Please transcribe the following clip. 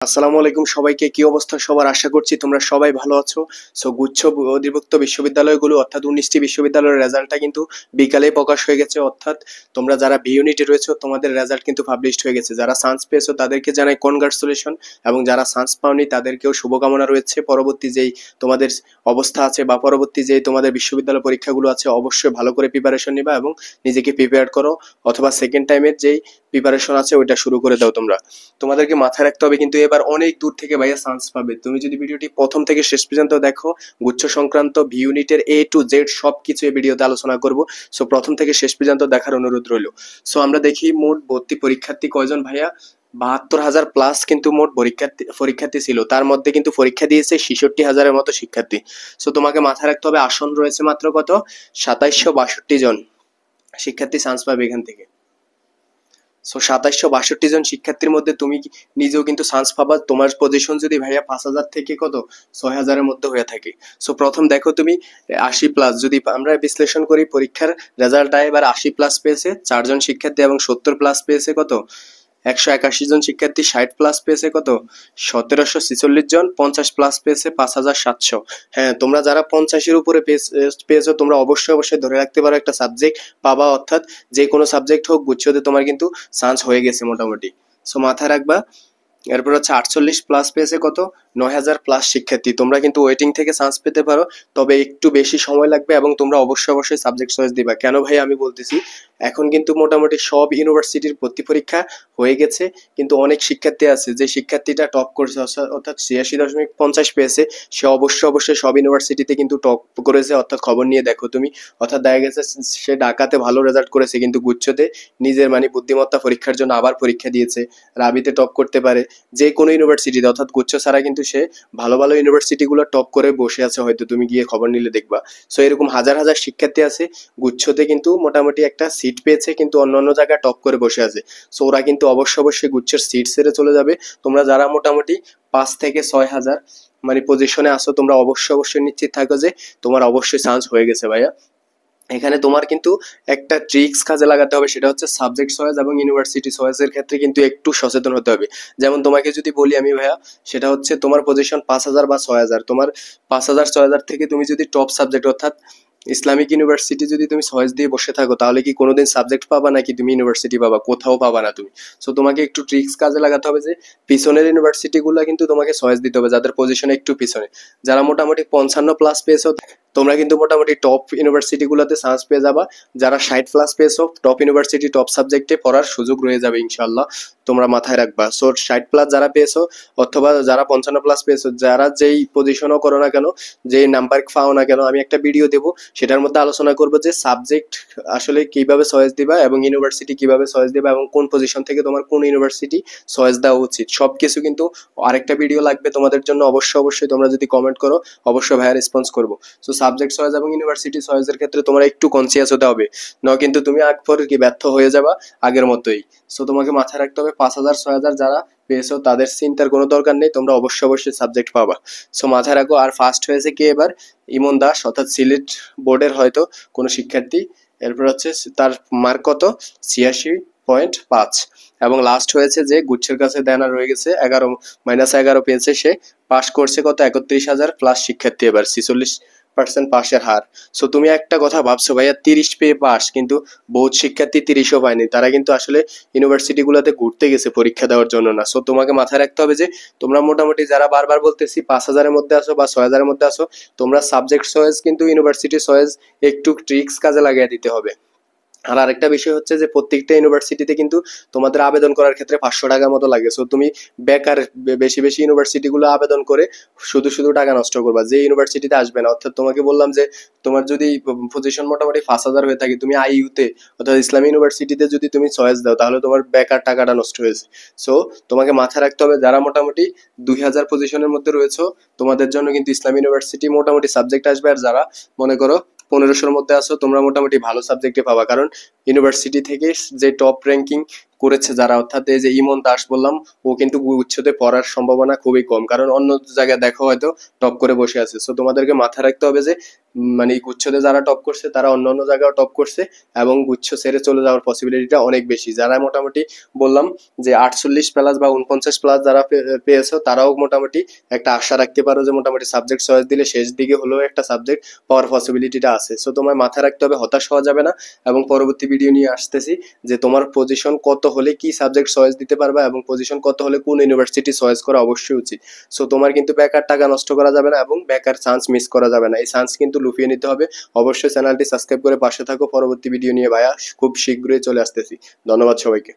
আসসালামু আলাইকুম সবাইকে, কি অবস্থা সবার? আশা করছি তোমরা সবাই ভালো আছো। সো গুচ্ছ অধিভুক্ত বিশ্ববিদ্যালয়গুলো অর্থাৎ 19টি বিশ্ববিদ্যালয়ের রেজাল্টটা কিন্তু বিকালেই প্রকাশ হয়ে গেছে। অর্থাৎ তোমরা যারা বি ইউনিটে রয়েছো তোমাদের রেজাল্ট কিন্তু পাবলিশড হয়ে গেছে। যারা সায়েন্স পেয়েছো তাদেরকে জানাই কনগ্রাচুলেশন, এবং যারা সায়েন্স পাওনি তাদেরকেও শুভকামনা রয়েছে। পরবর্তী যেই তোমাদের অবস্থা আছে বা পরবর্তী যেই তোমাদের বিশ্ববিদ্যালয় পরীক্ষাগুলো আছে অবশ্যই ভালো করে প্রিপারেশন নিবা এবং নিজেকে প্রিপেয়ার করো, অথবা সেকেন্ড টাইমের যেই প্রিপারেশন আছে ওইটা শুরু করে দাও। তোমাদেরকে মাথায় রাখতে হবে কিন্তু এবার অনেক দূর থেকে ভাইয়া চান্স পাবে। তুমি যদি ভিডিওটি প্রথম থেকে শেষ পর্যন্ত দেখো, গুচ্ছ সংক্রান্ত ভি ইউনিটের এ টু জেড সবকিছু এই ভিডিওতে আলোচনা করব। সো প্রথম থেকে শেষ পর্যন্ত দেখার অনুরোধ রইল। সো আমরা দেখি মোট ভর্তি পরীক্ষার্থী কয়জন ভাইয়া। 72,000 প্লাস কিন্তু মোট পরীক্ষার্থী ছিল। তার মধ্যে কিন্তু পরীক্ষা দিয়েছে 66,000-এর মতো শিক্ষার্থী। সো তোমাকে মাথায় রাখতে হবে আসন রয়েছে মাত্র কত, 2762 জন শিক্ষার্থী চান্স পাবে এখান থেকে। সো 2762 জন শিক্ষার্থীর মধ্যে তুমি নিজেও কিন্তু চান্স পাবা। তোমার পজিশন যদি ভাইয়া 5,000 থেকে কত 6,000-এর মধ্যে হয়ে থাকে। সো প্রথম দেখো তুমি 80 প্লাস, যদি আমরা বিশ্লেষণ করি পরীক্ষার রেজাল্টটা এবার 80 প্লাস পেয়েছে 4 জন শিক্ষার্থী, এবং 70 প্লাস পেয়েছে কত 181 জন শিক্ষার্থী, 60 প্লাস পেয়েছে কত 1,746 জন, 50 প্লাস পেয়েছে 5,700। হ্যাঁ, তোমরা যারা 50-এর উপরে পেয়েছো তোমরা অবশ্যই অবশ্যই ধরে রাখতে পারো একটা সাবজেক্ট পাবা। অর্থাৎ যে কোনো সাবজেক্ট হোক গুচ্ছতে তোমার কিন্তু চান্স হয়ে গেছে মোটামুটি। সো মাথায় রাখবা। এরপর হচ্ছে 48 প্লাস পেয়েছে কত 9,000 প্লাস শিক্ষার্থী। তোমরা কিন্তু ওয়েটিং থেকে চান্স পেতে পারো, তবে একটু বেশি সময় লাগবে, এবং তোমরা অবশ্যই অবশ্যই সাবজেক্ট চয়েস দিবা। কেন ভাই আমি বলতেছি, এখন কিন্তু মোটামুটি সব ইউনিভার্সিটির ভর্তি পরীক্ষা হয়ে গেছে, কিন্তু অনেক শিক্ষার্থী আছে যে শিক্ষার্থীটা টপ করছে, অর্থাৎ 86.50 পেয়েছে, সে অবশ্যই অবশ্যই সব ইউনিভার্সিটিতে কিন্তু টপ করেছে। অর্থাৎ খবর নিয়ে দেখো তুমি, অর্থাৎ দেখা গেছে সে ঢাকাতে ভালো রেজাল্ট করেছে কিন্তু গুচ্ছতে নিজের মানে বুদ্ধিমত্তা পরীক্ষার জন্য আবার পরীক্ষা দিয়েছে, রাবিতে টপ করতে পারে। যে কোনো ইউনিভার্সিটিতে, অর্থাৎ গুচ্ছ ছাড়া কিন্তু সে ভালো ভালো ইউনিভার্সিটিগুলো টপ করে বসে আছে, হয়তো তুমি গিয়ে খবর নিলে দেখবা। সো এরকম হাজার হাজার শিক্ষার্থী আছে গুচ্ছতে কিন্তু মোটামুটি একটা সিট পেয়েছে, কিন্তু অন্য অন্য জায়গায় টপ করে বসে আছে। সো ওরা কিন্তু অবশ্যই অবশ্যই গুচ্ছের সিট ছেড়ে চলে যাবে। তোমরা যারা মোটামুটি 5 থেকে 6 হাজার মানে পজিশনে আসো তোমরা অবশ্যই অবশ্যই নিশ্চিত থাকো যে তোমার অবশ্যই চান্স হয়ে গেছে ভাইয়া। এখানে তোমার কিন্তু একটা ট্রিক্স কাজে লাগাতে হবে, সেটা হচ্ছে সাবজেক্ট চয়েস এবং ইউনিভার্সিটি চয়েসের ক্ষেত্রে কিন্তু একটু সচেতন হতে হবে। যেমন তোমাকে যদি বলি আমি ভাইয়া, সেটা হচ্ছে তোমার পজিশন 5,000 বা 6,000, তোমার 5,000 6,000 থেকে তুমি যদি টপ সাবজেক্ট অর্থাৎ ইসলামিক ইউনিভার্সিটি যদি তুমি চয়েস দিয়ে বসে থাকো, তাহলে কি কোনোদিন সাবজেক্ট পাবা নাকি তুমি ইউনিভার্সিটি পাবা? কোথাও পাবা না তুমি। সো তোমাকে একটু ট্রিক্স কাজে লাগাতে হবে যে পিছনের ইউনিভার্সিটিগুলো কিন্তু তোমাকে চয়েস দিতে হবে, যাদের পজিশন একটু পিছনে। যারা মোটামুটি 55 প্লাস পেয়েছো তোমরা কিন্তু মোটামুটি টপ ইউনিভার্সিটিগুলোতে চান্স পেয়ে যাবা। যারা 60 প্লাস পেয়েছো টপ ইউনিভার্সিটি টপ সাবজেক্টে পড়ার সুযোগ রয়ে যাবে ইনশাল্লাহ, তোমরা মাথায় রাখবা। সো 60 প্লাস যারা পেয়েছো, অথবা যারা 55 প্লাস পেয়েছো, যারা যেই পজিশনও করো না কেন, যেই নাম্বার পাও না কেন, আমি একটা ভিডিও দেবো, সেটার মধ্যে আলোচনা করবো যে সাবজেক্ট আসলে কিভাবে চয়েস দিবা এবং ইউনিভার্সিটি কিভাবে চয়েস দিবা, এবং কোন পজিশন থেকে তোমার কোন ইউনিভার্সিটি চয়েস দেওয়া উচিত, সবকিছু কিন্তু আরেকটা ভিডিও লাগবে তোমাদের জন্য। অবশ্যই অবশ্যই তোমরা যদি কমেন্ট করো অবশ্যই ভাইয়া রেসপন্স করবো। সো সাবজেক্ট চয়েস এবং ইউনিভার্সিটি চয়েসের ক্ষেত্রে তোমরা একটু কনসিয়াস হতে হবে, না কিন্তু তুমি আগ পরে কি ব্যর্থ হয়ে যাবা আগের মতোই। সো তোমাকে মাথায় রাখতে হবে 5,000 6,000 যারা পেয়েছো তাদের চিন্তার কোনো দরকার নেই, তোমরা অবশ্যই অবশ্যই সাবজেক্ট পাবা। সো মাথায় রাখো। আর ফার্স্ট হয়েছে কি এবার, ইমন দাস, অর্থাৎ সিলেট বোর্ডের হয়তো কোনো শিক্ষার্থী। এরপর হচ্ছে তার মার্ক কত 86.5, এবং লাস্ট হয়েছে যে গুচ্ছের কাছে দেনা রয়ে গেছে 11 -11 পেয়েছে, সে পাস করছে কত 31,000 প্লাস শিক্ষার্থী, এবার 46% পাশের হার। সো তুমি একটা কথা ভাবছো ভাইয়া 30 পেয়ে পাস, কিন্তু বহুত শিক্ষার্থী 30ও পায়নি, তারা কিন্তু আসলে ইউনিভার্সিটি গুলোতে ঘুরতে গেছে পরীক্ষা দেওয়ার জন্য না। সো তোমাকে মাথায় রাখতে হবে যে তোমরা মোটামুটি যারা বারবার বলতেছি 5,000-এর মধ্যে আসো বা 6,000-এর মধ্যে আসো, তোমরা সাবজেক্ট চয়েস কিন্তু ইউনিভার্সিটি চয়েস একটু ট্রিক্স কাজে লাগিয়ে দিতে হবে। আর আরেকটা বিষয় হচ্ছে যে প্রত্যেকটা ইউনিভার্সিটিতে কিন্তু তোমাদের আবেদন করার ক্ষেত্রে 500 টাকা মতো লাগে। সো তুমি বেকার বেশি বেশি ইউনিভার্সিটিগুলো আবেদন করে শুধু শুধু টাকা নষ্ট করবা, যে ইউনিভার্সিটিতে আসবে না। অর্থাৎ তোমাকে বললাম যে তোমার যদি পজিশন মোটামুটি 5,000 হয়ে থাকে, তুমি আইইউতে অর্থাৎ ইসলামী ইউনিভার্সিটিতে যদি তুমি চয়েস দাও, তাহলে তোমার বেকার টাকাটা নষ্ট হয়েছে। সো তোমাকে মাথায় রাখতে হবে যারা মোটামুটি 2,000 পজিশনের মধ্যে রয়েছে, তোমাদের জন্য কিন্তু ইসলামী ইউনিভার্সিটি মোটামুটি সাবজেক্ট আসবে। আর যারা মনে করো 1500-র মধ্যে আসো, তোমরা মোটামুটি ভালো সাবজেক্টে পাবা, কারণ ইউনিভার্সিটি থেকে যে টপ র্যাঙ্কিং করেছে যারা, অর্থাৎ এই যে ইমন দাস বললাম, ও কিন্তু গুচ্ছতে পড়ার সম্ভাবনা খুবই কম, কারণ অন্য জায়গায় দেখো হয়তো টপ করে বসে আছে। সো তোমাদেরকে মাথায় রাখতে হবে যে মানে গুচ্ছতে যারা টপ করছে তারা অন্য অন্য জায়গায় টপ করছে, এবং গুচ্ছ ছেড়ে চলে যাওয়ার পসিবিলিটিটা অনেক বেশি। যারা মোটামুটি বললাম যে 48+ বা 49+ যারা পেয়েছো, তারাও মোটামুটি একটা আশা রাখতে পারো যে মোটামুটি সাবজেক্ট চয়েস দিলে শেষ দিকে হলেও একটা সাবজেক্ট পাওয়ার পসিবিলিটিটা আছে। সো তোমার মাথায় রাখতে হবে হতাশ হওয়া যাবে না, এবং পরবর্তী ভিডিও নিয়ে আসতেছি যে তোমার পজিশন কত হলে কি সাবজেক্ট চয়েস দিতে পারবা, এবং পজিশন কত হলে কোন ইউনিভার্সিটি চয়েস করা অবশ্যই উচিত। সো তোমার কিন্তু বেকার টাকা নষ্ট করা যাবে না, এবং বেকার চান্স মিস করা যাবে না, এই চান্স কিন্তু লুফিয়ে নিতে হবে। অবশ্যই চ্যানেলটি সাবস্ক্রাইব করে পাশে থাকো, পরবর্তী ভিডিও নিয়ে ভাইয়া খুব শীঘ্রই চলে আসতেছি। ধন্যবাদ সবাইকে।